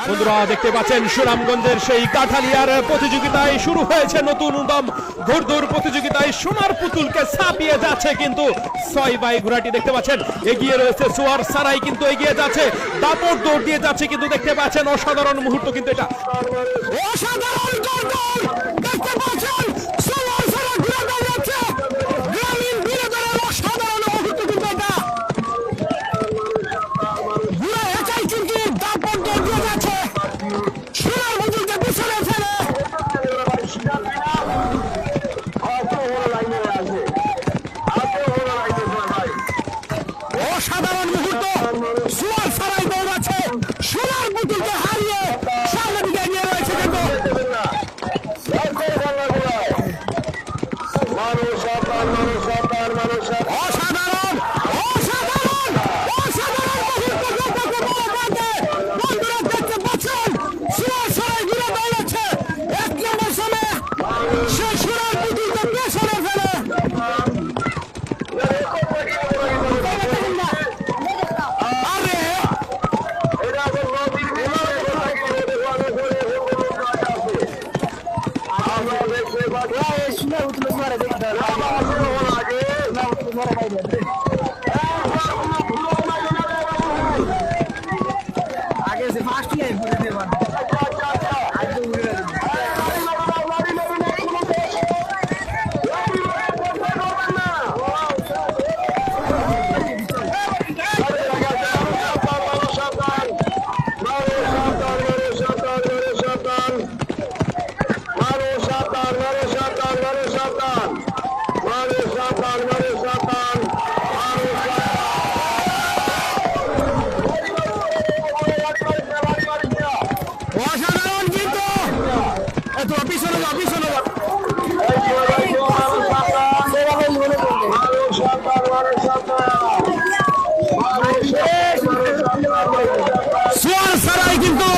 বন্ধুরা দেখতে পাচ্ছেন সুনামগঞ্জের সেই কাঠালিয়ার প্রতিযোগিতায় শুরু হয়েছে নতুন উদ্যম ঘোড়দৌড় প্রতিযোগিতায় সোনার পুতুলকে ছাপিয়ে যাচ্ছে কিন্তু 6 বাই ঘোড়াটি দেখতে পাচ্ছেন এগিয়ে রয়েছে সোয়ার সারাই কিন্তু এগিয়ে যাচ্ছে দাপট দৌড় দিয়ে যাচ্ছে কিন্তু দেখতে পাচ্ছেন অসাধারণ মুহূর্ত কিন্তু এটা অসাধারণ ঘোড়দৌড় দেখতে পাচ্ছেন সোয়ার সারা ঘুরে দাঁড়াচ্ছে গ্রামীণ বিনোদনের অসাধারণ মুহূর্ত কিন্তু এটা ঘুরে একাই কিন্তু দাপট দৌড় দিয়ে যাচ্ছে সোনার পুতুলকে পিছনে ফেলে অসাধারণ মুহূর্ত সোয়ার সারাই দৌড়াচ্ছে সোনার পুতুলকে হারিয়ে সামনে দিকে এগিয়ে রয়েছে কিন্তু অসাধারণ অসাধারণ অসাধারণ মুহূর্ত বন্ধুরা দেখতে পাচ্ছেন সোয়ার সারাই ঘুরে দৌড়াচ্ছে 1 নম্বর সময়ে সে সোনার পুতুলকে পেছনে ফেলে आगे से फास्ट ही है অসাধারণ কিন্তু এত পিছনে যাও পিছনে যাও সোয়ার সারাই কিন্তু